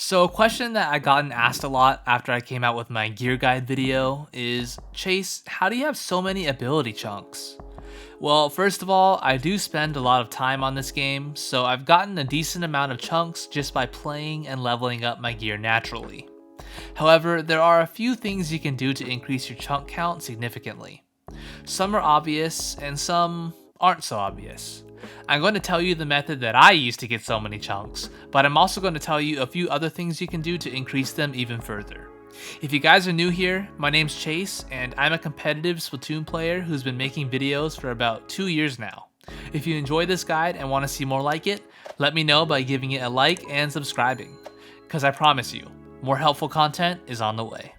So a question that I gotten asked a lot after I came out with my gear guide video is, Chase, how do you have so many ability chunks? Well, first of all, I do spend a lot of time on this game, so I've gotten a decent amount of chunks just by playing and leveling up my gear naturally. However, there are a few things you can do to increase your chunk count significantly. Some are obvious, and some aren't so obvious. I'm going to tell you the method that I use to get so many chunks, but I'm also going to tell you a few other things you can do to increase them even further. If you guys are new here, my name's Chase, and I'm a competitive Splatoon player who's been making videos for about 2 years now. If you enjoy this guide and want to see more like it, let me know by giving it a like and subscribing, because I promise you, more helpful content is on the way.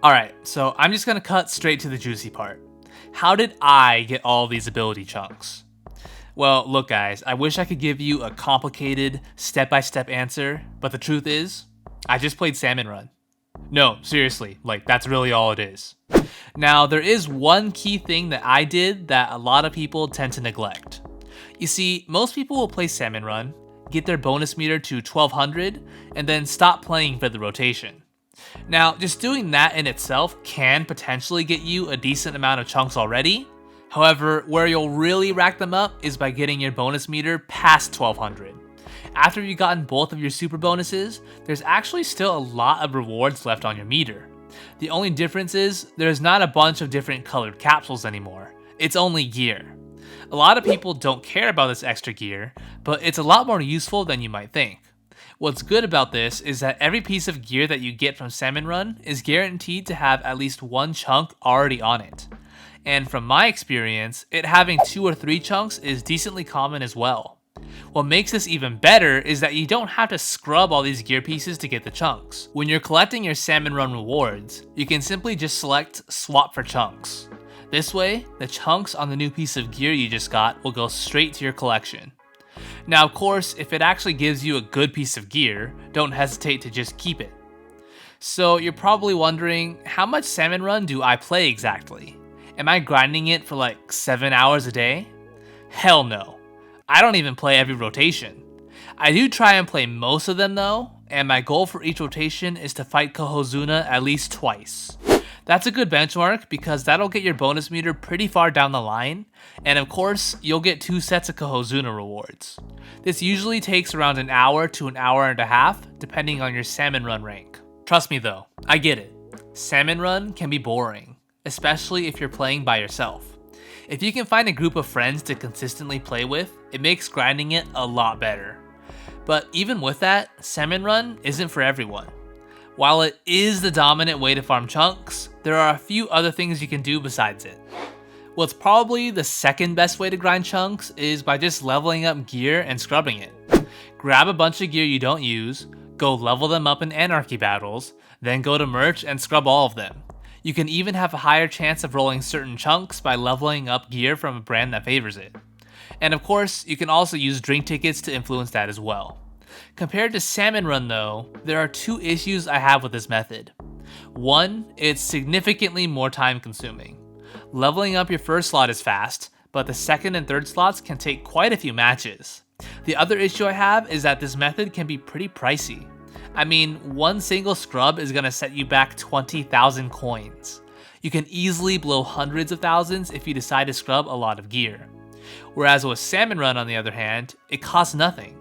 Alright, so I'm just going to cut straight to the juicy part. How did I get all these ability chunks? Well, look guys, I wish I could give you a complicated, step-by-step answer, but the truth is, I just played Salmon Run. No, seriously, that's really all it is. Now, there is one key thing that I did that a lot of people tend to neglect. You see, most people will play Salmon Run, get their bonus meter to 1200, and then stop playing for the rotation. Now, just doing that in itself can potentially get you a decent amount of chunks already. However, where you'll really rack them up is by getting your bonus meter past 1200. After you've gotten both of your super bonuses, there's actually still a lot of rewards left on your meter. The only difference is there's not a bunch of different colored capsules anymore. It's only gear. A lot of people don't care about this extra gear, but it's a lot more useful than you might think. What's good about this is that every piece of gear that you get from Salmon Run is guaranteed to have at least one chunk already on it. And from my experience, it having 2 or 3 chunks is decently common as well. What makes this even better is that you don't have to scrub all these gear pieces to get the chunks. When you're collecting your Salmon Run rewards, you can simply just select Swap for Chunks. This way, the chunks on the new piece of gear you just got will go straight to your collection. Now of course, if it actually gives you a good piece of gear, don't hesitate to just keep it. So you're probably wondering, how much Salmon Run do I play exactly? Am I grinding it for 7 hours a day? Hell no. I don't even play every rotation. I do try and play most of them though, and my goal for each rotation is to fight Kohozuna at least twice. That's a good benchmark because that'll get your bonus meter pretty far down the line, and of course, you'll get 2 sets of Kohozuna rewards. This usually takes around an hour to an hour and a half, depending on your Salmon Run rank. Trust me though, I get it. Salmon Run can be boring, especially if you're playing by yourself. If you can find a group of friends to consistently play with, it makes grinding it a lot better. But even with that, Salmon Run isn't for everyone. While it is the dominant way to farm chunks, there are a few other things you can do besides it. What's probably the second best way to grind chunks is by just leveling up gear and scrubbing it. Grab a bunch of gear you don't use, go level them up in anarchy battles, then go to merch and scrub all of them. You can even have a higher chance of rolling certain chunks by leveling up gear from a brand that favors it. And of course, you can also use drink tickets to influence that as well. Compared to Salmon Run though, there are 2 issues I have with this method. One, it's significantly more time consuming. Leveling up your first slot is fast, but the second and third slots can take quite a few matches. The other issue I have is that this method can be pretty pricey. I mean, one single scrub is going to set you back 20,000 coins. You can easily blow hundreds of thousands if you decide to scrub a lot of gear. Whereas with Salmon Run on the other hand, it costs nothing.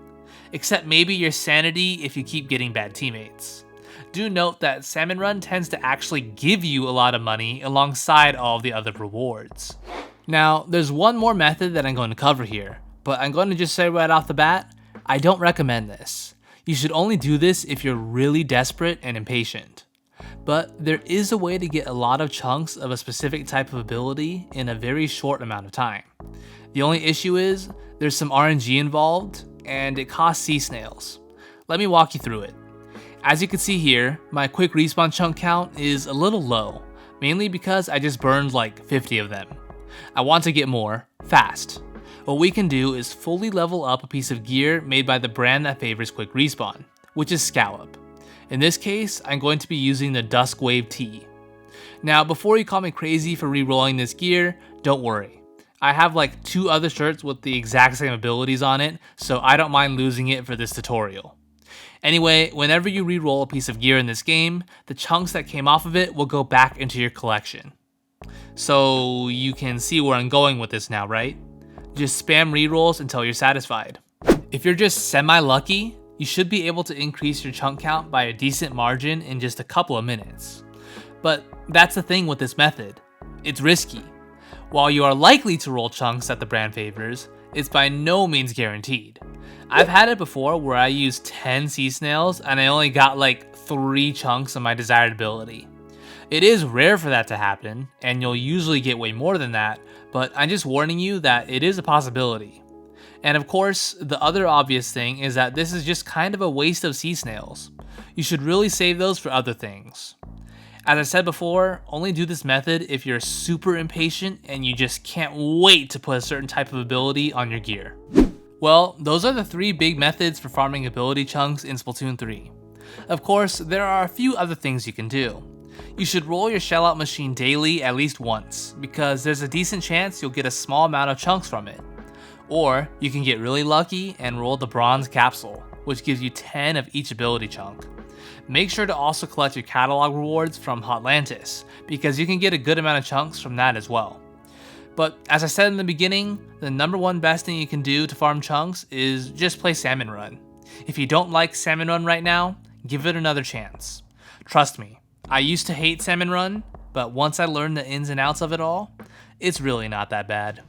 Except maybe your sanity if you keep getting bad teammates. Do note that Salmon Run tends to actually give you a lot of money alongside all of the other rewards. Now, there's one more method that I'm going to cover here, but I'm going to just say right off the bat, I don't recommend this. You should only do this if you're really desperate and impatient. But there is a way to get a lot of chunks of a specific type of ability in a very short amount of time. The only issue is, there's some RNG involved, and it costs sea snails. Let me walk you through it. As you can see here, my quick respawn chunk count is a little low, mainly because I just burned 50 of them. I want to get more, fast. What we can do is fully level up a piece of gear made by the brand that favors quick respawn, which is Scallop. In this case, I'm going to be using the Dusk Wave T. Now, before you call me crazy for re-rolling this gear, don't worry. I have 2 other shirts with the exact same abilities on it, so I don't mind losing it for this tutorial. Anyway, whenever you re-roll a piece of gear in this game, the chunks that came off of it will go back into your collection. So you can see where I'm going with this now, right? Just spam re-rolls until you're satisfied. If you're just semi-lucky, you should be able to increase your chunk count by a decent margin in just a couple of minutes. But that's the thing with this method. It's risky. While you are likely to roll chunks that the brand favors, it's by no means guaranteed. I've had it before where I used 10 sea snails and I only got like 3 chunks of my desired ability. It is rare for that to happen, and you'll usually get way more than that, but I'm just warning you that it is a possibility. And of course, the other obvious thing is that this is just kind of a waste of sea snails. You should really save those for other things. As I said before, only do this method if you're super impatient and you just can't wait to put a certain type of ability on your gear. Well, those are the 3 big methods for farming ability chunks in Splatoon 3. Of course, there are a few other things you can do. You should roll your shellout machine daily at least once, because there's a decent chance you'll get a small amount of chunks from it. Or you can get really lucky and roll the bronze capsule, which gives you 10 of each ability chunk. Make sure to also collect your catalog rewards from Hotlantis, because you can get a good amount of chunks from that as well. But as I said in the beginning, the number one best thing you can do to farm chunks is just play Salmon Run. If you don't like Salmon Run right now, give it another chance. Trust me, I used to hate Salmon Run, but once I learned the ins and outs of it all, it's really not that bad.